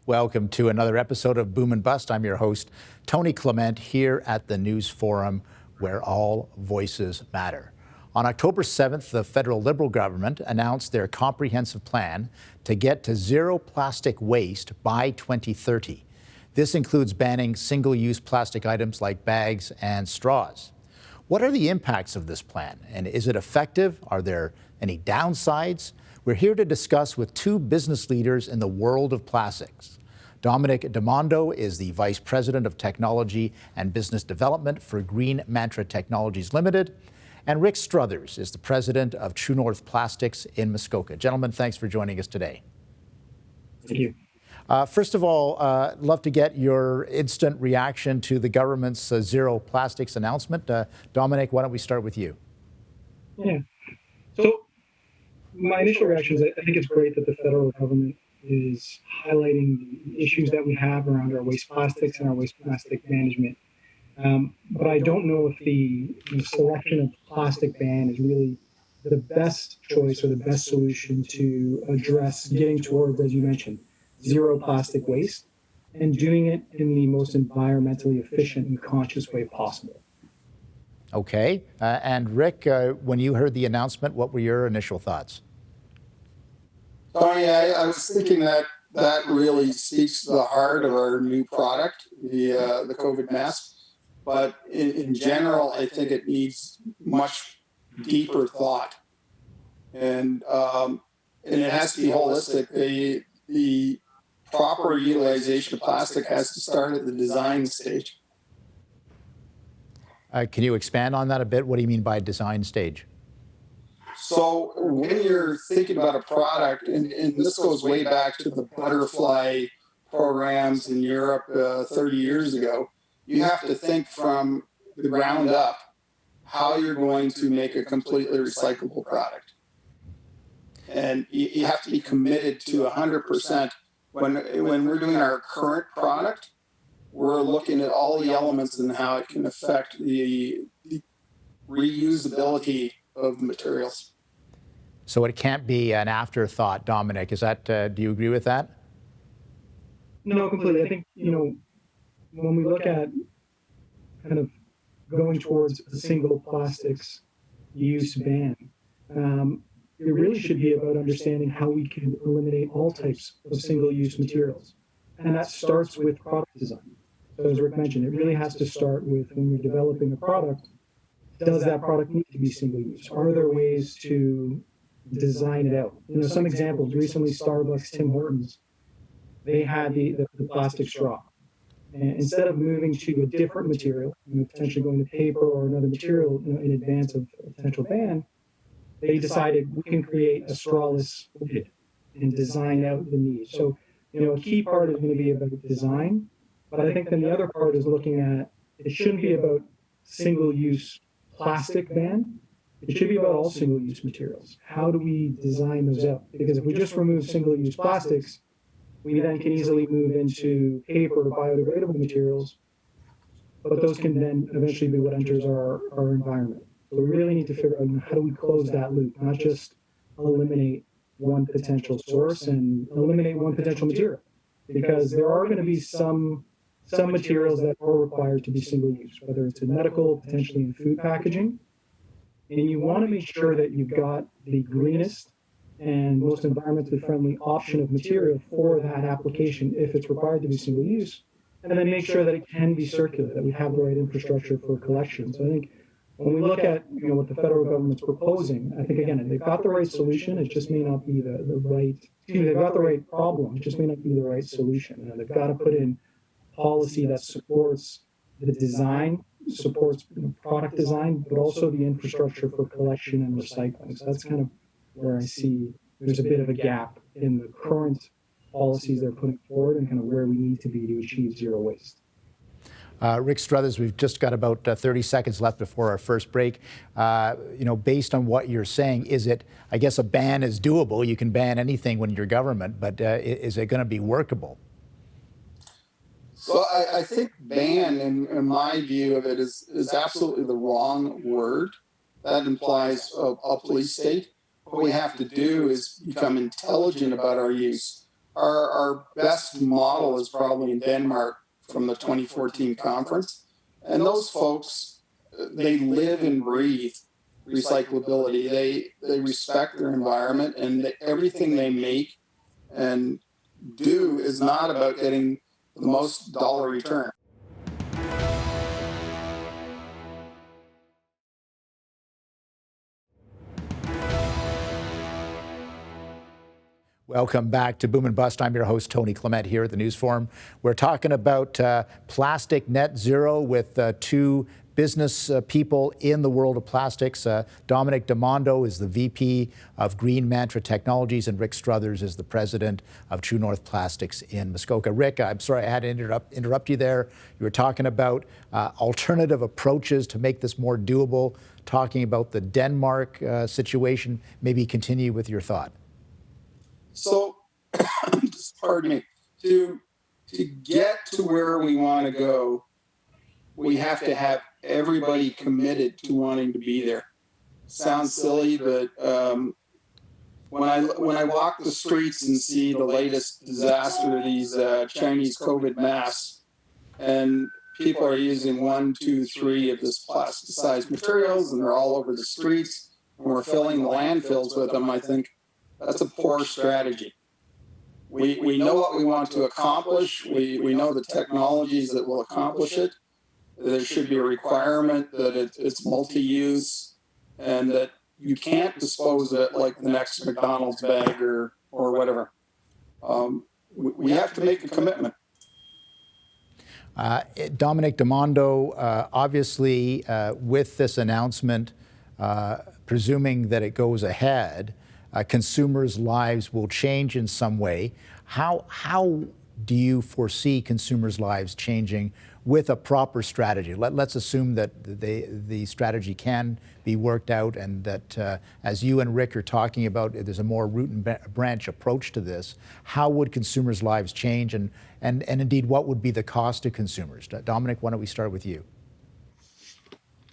Welcome to another episode of Boom and Bust. I'm your host, Tony Clement, here at the News Forum, where all voices matter. On October 7th, the federal Liberal government announced their comprehensive plan to get to zero plastic waste by 2030. This includes banning single-use plastic items like bags and straws. What are the impacts of this plan, and is it effective? Are there any downsides? We're here to discuss with two business leaders in the world of plastics. Dominic Demondo is the Vice President of Technology and Business Development for Green Mantra Technologies Limited, and Rick Struthers is the President of True North Plastics in Muskoka. Gentlemen, thanks for joining us today. Thank you. First of all, love to get your instant reaction to the government's zero plastics announcement. Dominic, why don't we start with you? Yeah. So my initial reaction is I think it's great that the federal government is highlighting the issues that we have around our waste plastics and our waste plastic management. But I don't know if the selection of plastic ban is really the best choice or the best solution to address getting towards, as you mentioned, zero plastic waste and doing it in the most environmentally efficient and conscious way possible. Okay. And Rick, when you heard the announcement, what were your initial thoughts? Tony, I was thinking that really speaks to the heart of our new product, the COVID mask. But in general, I think it needs much deeper thought, and it has to be holistic. The proper utilization of plastic has to start at the design stage. Can you expand on that a bit? What do you mean by design stage? So when you're thinking about a product, and this goes way back to the butterfly programs in Europe 30 years ago, you have to think from the ground up how you're going to make a completely recyclable product. And you have to be committed to 100%. When we're doing our current product, we're looking at all the elements and how it can affect the reusability of the materials. So it can't be an afterthought, Dominic. Is that? Do you agree with that? No, completely. I think, when we look at kind of going towards a single plastics use ban, it really should be about understanding how we can eliminate all types of single-use materials. And that starts with product design. So as Rick mentioned, it really has to start with when you're developing a product, does that product need to be single-use? Are there ways to design it out? Some examples, recently Starbucks, Tim Hortons, they had the plastic straw. And instead of moving to a different material, potentially going to paper or another material in advance of a potential ban, they decided we can create a strawless lid and design out the need. So, a key part is going to be about design, but I think then the other part is looking at, it shouldn't be about single-use plastic ban. It should be about all single-use materials. How do we design those out? Because if we just remove single-use plastics, we then can easily move into paper or biodegradable materials, but those can then eventually be what enters our environment. So we really need to figure out how do we close that loop, not just eliminate one potential source and eliminate one potential material, because there are going to be some materials that are required to be single-use, whether it's in medical, potentially in food packaging, and you want to make sure that you've got the greenest and most environmentally friendly option of material for that application if it's required to be single use, and then make sure that it can be circular, that we have the right infrastructure for collection. So I think when we look at what the federal government's proposing, I think again they've got the right solution. It just may not be the right. They've got the right problem. It just may not be the right solution. And they've got to put in policy that supports the design, supports product design, but also the infrastructure for collection and recycling. So that's kind of where I see there's a bit of a gap in the current policies they're putting forward and kind of where we need to be to achieve zero waste. Rick Struthers, we've just got about 30 seconds left before our first break. Based on what you're saying, is it, I guess a ban is doable. You can ban anything when you're government, but is it going to be workable? So I think ban, in my view of it, is absolutely the wrong word. That implies a police state. What we have to do is become intelligent about our use. our best model is probably in Denmark from the 2014 conference. And those folks, they live and breathe recyclability. They respect their environment, and everything they make and do is not about getting the most dollar return. Welcome back to Boom and Bust. I'm your host, Tony Clement, here at the News Forum. We're talking about plastic net zero with two business people in the world of plastics. Dominic Damondo is the VP of Green Mantra Technologies, and Rick Struthers is the president of True North Plastics in Muskoka. Rick, I'm sorry I had to interrupt you there. You were talking about alternative approaches to make this more doable, talking about the Denmark situation. Maybe continue with your thought. So, pardon me, to get to where we want to go, we have to have everybody committed to wanting to be there. Sounds silly, but when I walk the streets and see the latest disaster, these Chinese COVID masks, and people are using 1, 2, 3 of this plasticized materials, and they're all over the streets, and we're filling the landfills with them, I think that's a poor strategy. We know what we want to accomplish. We know the technologies that will accomplish it. There should be a requirement that it's multi-use, and that you can't dispose of it like the next McDonald's bag or whatever. We have to make a commitment. Dominic Damondo, obviously with this announcement, presuming that it goes ahead, consumers' lives will change in some way. How do you foresee consumers' lives changing with a proper strategy? Let's assume that the strategy can be worked out, and that, as you and Rick are talking about, there's a more root and branch approach to this. How would consumers' lives change, and indeed, what would be the cost to consumers? Dominic, why don't we start with you?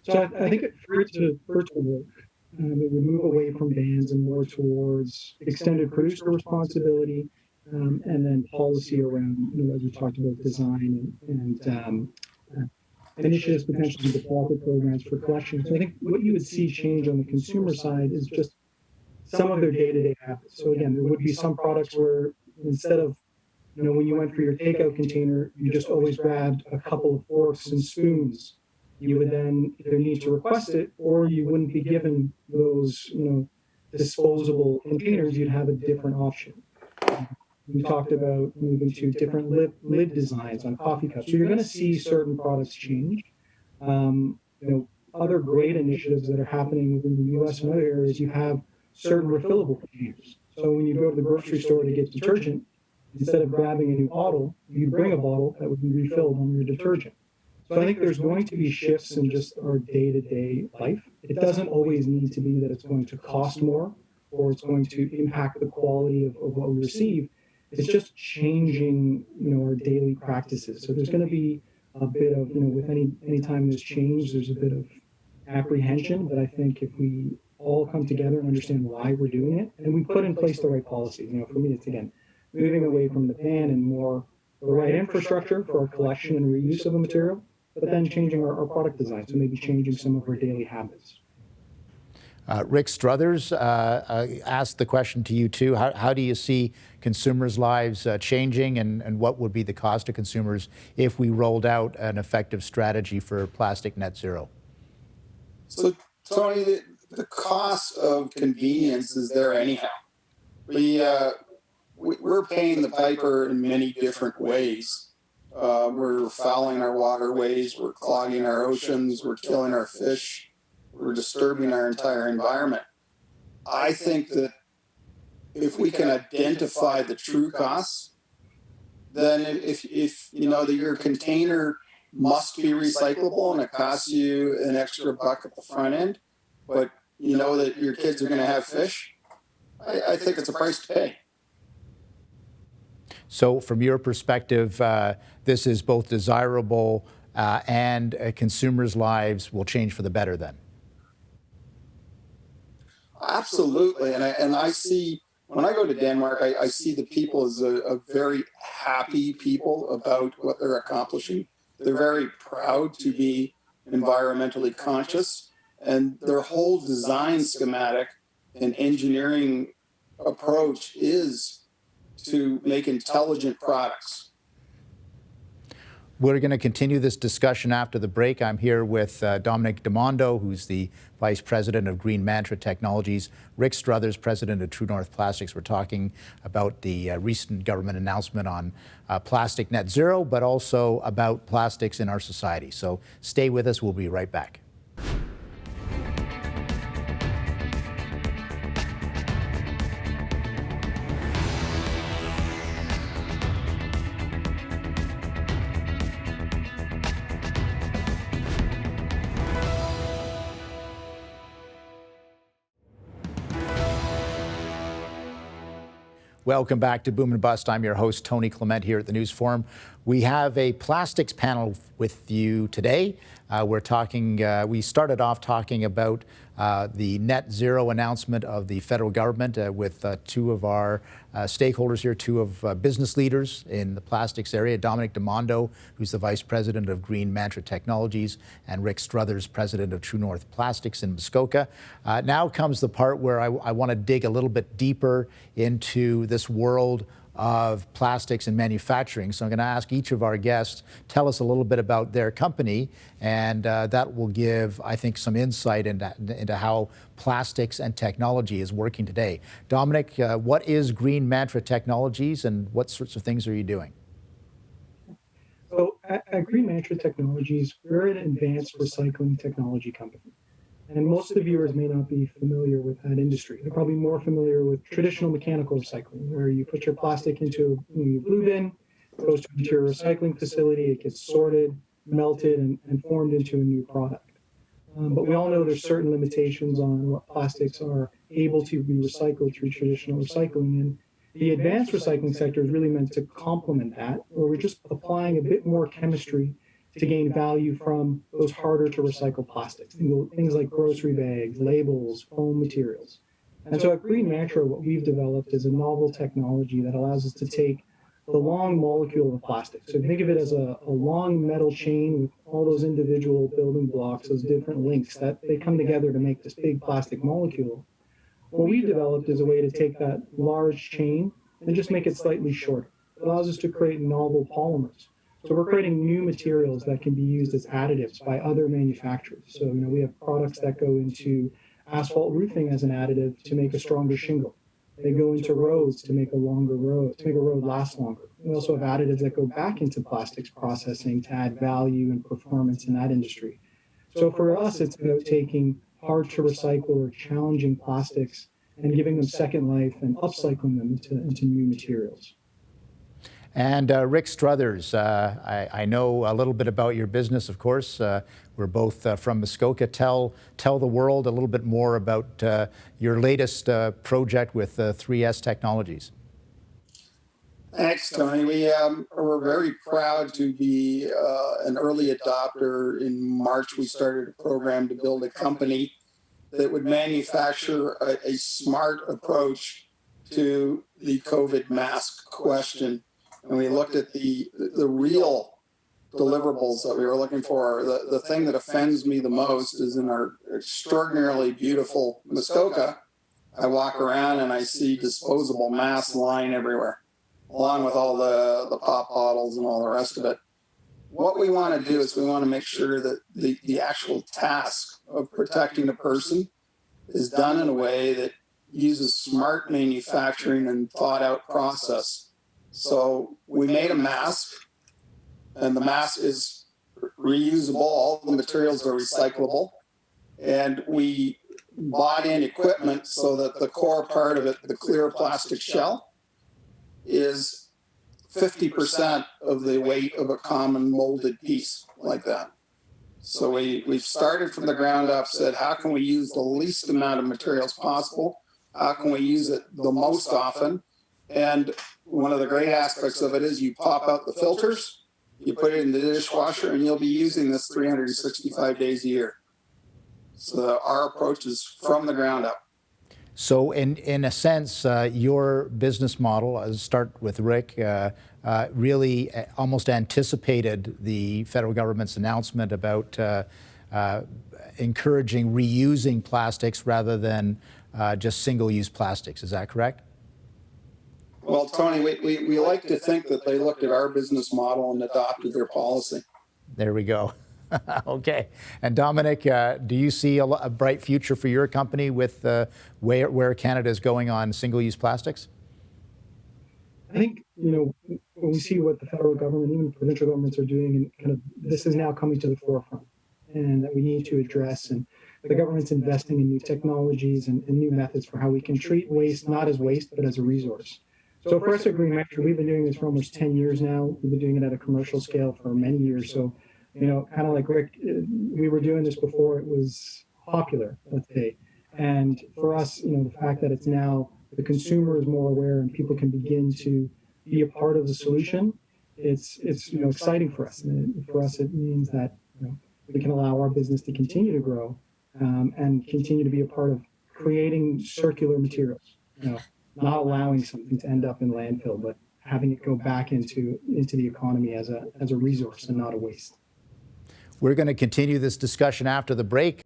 So I think for it to work, it would move away from bans and more towards extended producer responsibility, and then policy around, as we talked about, design and initiatives potentially to profit programs for collection. So I think what you would see change on the consumer side is just some of their day-to-day habits. So again, there would be some products where instead of, when you went for your takeout container, you just always grabbed a couple of forks and spoons. You would then either need to request it, or you wouldn't be given those, disposable containers. You'd have a different option. We talked about moving to different lid designs on coffee cups. So you're going to see certain products change. Other great initiatives that are happening within the U.S. and other areas, you have certain refillable containers. So when you go to the grocery store to get detergent, instead of grabbing a new bottle, you bring a bottle that would be refilled on your detergent. So I think there's going to be shifts in just our day-to-day life. It doesn't always need to be that it's going to cost more or it's going to impact the quality of what we receive. It's just changing, our daily practices. So there's going to be a bit of, with any time there's change, there's a bit of apprehension. But I think if we all come together and understand why we're doing it, and we put in place the right policies, for me, it's again moving away from the ban and more the right infrastructure for our collection and reuse of the material, but then changing our product design, so maybe changing some of our daily habits. Rick Struthers, asked the question to you too. How do you see consumers' lives changing, and what would be the cost to consumers if we rolled out an effective strategy for plastic net zero? So, Tony, the cost of convenience is there anyhow. We're paying the piper in many different ways. We're fouling our waterways, we're clogging our oceans, we're killing our fish, we're disturbing our entire environment. I think that if we can identify the true costs, then if that your container must be recyclable and it costs you an extra buck at the front end, but that your kids are going to have fish, I think it's a price to pay. So from your perspective, this is both desirable and consumers' lives will change for the better then? Absolutely. And I see when I go to Denmark, I see the people as a very happy people about what they're accomplishing. They're very proud to be environmentally conscious, and their whole design schematic and engineering approach is to make intelligent products. We're going to continue this discussion after the break. I'm here with Dominic Demondo, who's the Vice President of Green Mantra Technologies, Rick Struthers, President of True North Plastics. We're talking about the recent government announcement on plastic net zero, but also about plastics in our society. So stay with us. We'll be right back. Welcome back to Boom and Bust. I'm your host, Tony Clement, here at the News Forum. We have a plastics panel with you today. We started off talking about the net zero announcement of the federal government with two of our stakeholders here, two of business leaders in the plastics area, Dominic Demondo, who's the Vice President of Green Mantra Technologies, and Rick Struthers, President of True North Plastics in Muskoka. Now comes the part where I want to dig a little bit deeper into this world of plastics and manufacturing. So I'm going to ask each of our guests, tell us a little bit about their company, and that will give, I think, some insight into how plastics and technology is working today. Dominic, what is Green Mantra Technologies, and what sorts of things are you doing? So at Green Mantra Technologies, we're an advanced recycling technology company. And most of the viewers may not be familiar with that industry. They're probably more familiar with traditional mechanical recycling, where you put your plastic into a blue bin, it goes to a material recycling facility, it gets sorted, melted, and formed into a new product. But we all know there's certain limitations on what plastics are able to be recycled through traditional recycling. And the advanced recycling sector is really meant to complement that, where we're just applying a bit more chemistry to gain value from those harder to recycle plastics, things like grocery bags, labels, foam materials. And so at Green Mantra, what we've developed is a novel technology that allows us to take the long molecule of plastic. So think of it as a long metal chain with all those individual building blocks, those different links that they come together to make this big plastic molecule. What we've developed is a way to take that large chain and just make it slightly shorter. It allows us to create novel polymers. So we're creating new materials that can be used as additives by other manufacturers. So, we have products that go into asphalt roofing as an additive to make a stronger shingle. They go into roads to make a longer road, to make a road last longer. We also have additives that go back into plastics processing to add value and performance in that industry. So for us, it's about taking hard to recycle or challenging plastics and giving them second life and upcycling them into new materials. And Rick Struthers, I know a little bit about your business, of course. We're both from Muskoka. Tell the world a little bit more about your latest project with 3S Technologies. Thanks, Tony. We're very proud to be an early adopter. In March, we started a program to build a company that would manufacture a smart approach to the COVID mask question. And we looked at the real deliverables that we were looking for. The thing that offends me the most is in our extraordinarily beautiful Muskoka, I walk around and I see disposable masks lying everywhere, along with all the pop bottles and all the rest of it. What we want to do is we want to make sure that the actual task of protecting a person is done in a way that uses smart manufacturing and thought out process. So we made a mask, and the mask is reusable. All the materials are recyclable. And we bought in equipment so that the core part of it, the clear plastic shell, is 50% of the weight of a common molded piece like that. So we've started from the ground up, said, how can we use the least amount of materials possible? How can we use it the most often? And one of the great aspects of it is you pop out the filters, you put it in the dishwasher, and you'll be using this 365 days a year. So our approach is from the ground up. So, in a sense, your business model, start with Rick, really almost anticipated the federal government's announcement about encouraging reusing plastics rather than just single-use plastics. Is that correct? Well, Tony, we like to think that they looked at our business model and adopted their policy. There we go. Okay. And Dominic, do you see a bright future for your company with where Canada is going on single-use plastics? I think, when we see what the federal government, even provincial governments are doing, and kind of this is now coming to the forefront, and that we need to address. And the government's investing in new technologies and new methods for how we can treat waste not as waste, but as a resource. So for us at Green Metro, we've been doing this for almost 10 years now. We've been doing it at a commercial scale for many years. So, kind of like Rick, we were doing this before it was popular, let's say. And for us, the fact that it's now the consumer is more aware and people can begin to be a part of the solution, it's exciting for us. And for us, it means that we can allow our business to continue to grow and continue to be a part of creating circular materials. Not allowing something to end up in landfill, but having it go back into the economy as a resource and not a waste. We're going to continue this discussion after the break.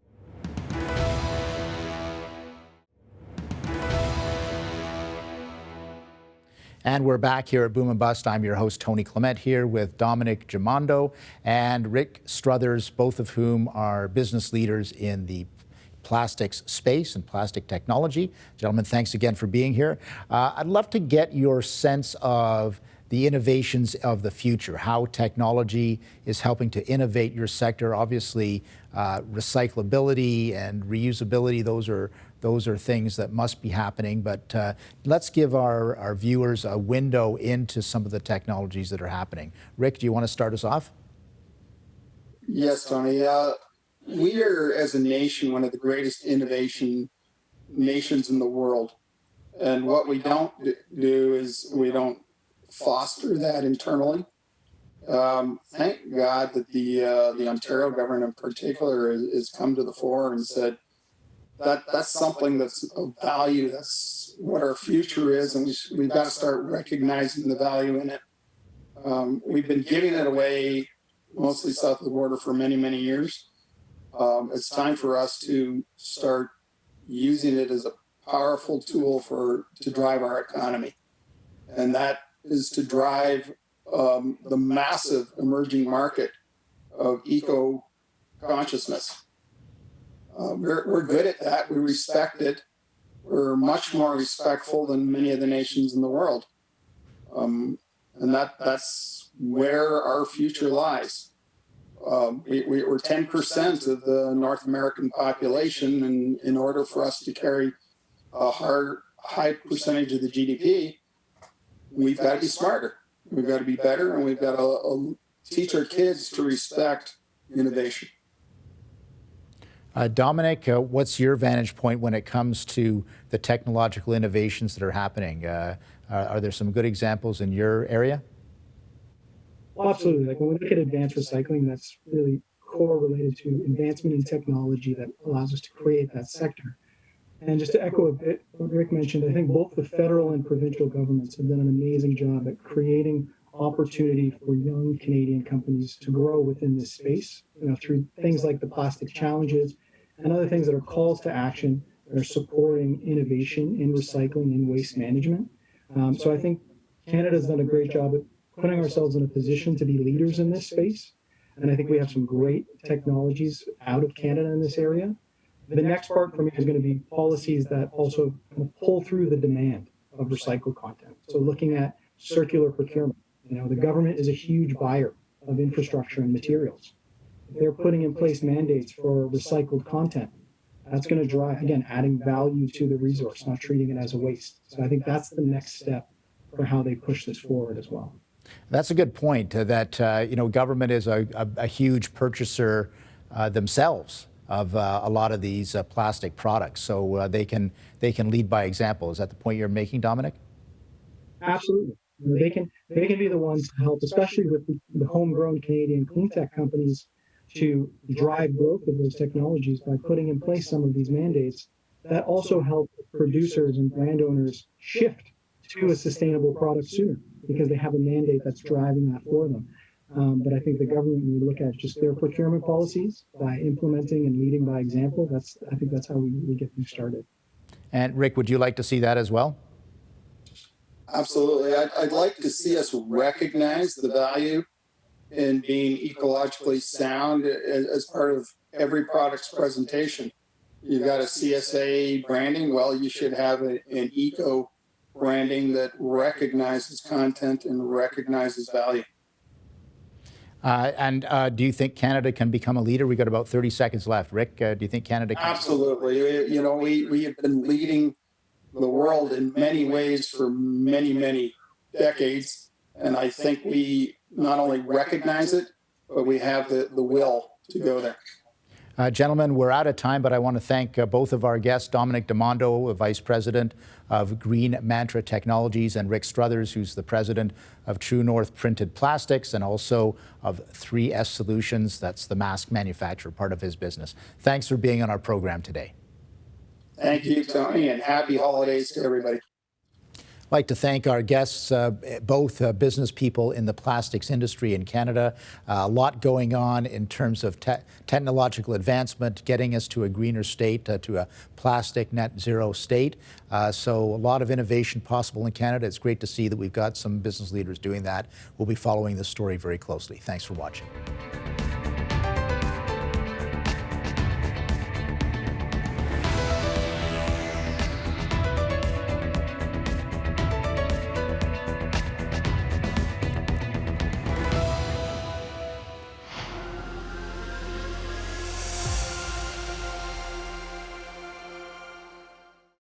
And we're back here at Boom and Bust. I'm your host, Tony Clement, here with Dominic Gimondo and Rick Struthers, both of whom are business leaders in the plastics space and plastic technology. Gentlemen, thanks again for being here. I'd love to get your sense of the innovations of the future, how technology is helping to innovate your sector. Obviously, recyclability and reusability, those are things that must be happening. But let's give our viewers a window into some of the technologies that are happening. Rick, do you want to start us off? Yes, Tony. We are, as a nation, one of the greatest innovation nations in the world. And what we don't do is we don't foster that internally. Thank God that the Ontario government in particular has come to the fore and said that that's something that's of value. That's what our future is, and we've got to start recognizing the value in it. We've been giving it away mostly south of the border for many, many years. It's time for us to start using it as a powerful tool to drive our economy. And that is to drive the massive emerging market of eco-consciousness. We're good at that. We respect it. We're much more respectful than many of the nations in the world. And that's where our future lies. We're 10% of the North American population, and in order for us to carry a high percentage of the GDP, we've got to be smarter. We've got to be better, and we've got to teach our kids to respect innovation. Dominic, what's your vantage point when it comes to the technological innovations that are happening? Are there some good examples in your area? Well, absolutely. Like when we look at advanced recycling, that's really core related to advancement in technology that allows us to create that sector. And just to echo a bit what Rick mentioned, I think both the federal and provincial governments have done an amazing job at creating opportunity for young Canadian companies to grow within this space, through things like the plastic challenges and other things that are calls to action that are supporting innovation in recycling and waste management. So I think Canada's done a great job at putting ourselves in a position to be leaders in this space. And I think we have some great technologies out of Canada in this area. The next part for me is going to be policies that also kind of pull through the demand of recycled content. So looking at circular procurement, the government is a huge buyer of infrastructure and materials. If they're putting in place mandates for recycled content, that's going to drive, again, adding value to the resource, not treating it as a waste. So I think that's the next step for how they push this forward as well. That's a good point, that government is a huge purchaser themselves of a lot of these plastic products, so they can lead by example. Is that the point you're making, Dominic? Absolutely. They can be the ones to help, especially with the homegrown Canadian clean tech companies, to drive growth of those technologies by putting in place some of these mandates that also help producers and brand owners shift to a sustainable product sooner because they have a mandate that's driving that for them. But I think the government, when we look at just their procurement policies, by implementing and leading by example, I think that's how we get things started. And Rick, would you like to see that as well? Absolutely. I'd like to see us recognize the value in being ecologically sound as part of every product's presentation. You've got a CSA branding. Well, you should have an eco branding that recognizes content and recognizes value. Do you think Canada can become a leader? We've got about 30 seconds left. Rick, do you think Canada can? Absolutely. You know, we have been leading the world in many ways for many, many decades. And I think we not only recognize it, but we have the will to go there. Gentlemen, we're out of time, but I want to thank both of our guests, Dominic Demondo, Vice President of Green Mantra Technologies, and Rick Struthers, who's the President of True North Printed Plastics and also of 3S Solutions. That's the mask manufacturer, part of his business. Thanks for being on our program today. Thank you, Tony, and happy holidays to everybody. I'd like to thank our guests, both business people in the plastics industry in Canada. A lot going on in terms of technological advancement, getting us to a greener state, to a plastic net zero state. So a lot of innovation possible in Canada. It's great to see that we've got some business leaders doing that. We'll be following this story very closely. Thanks for watching.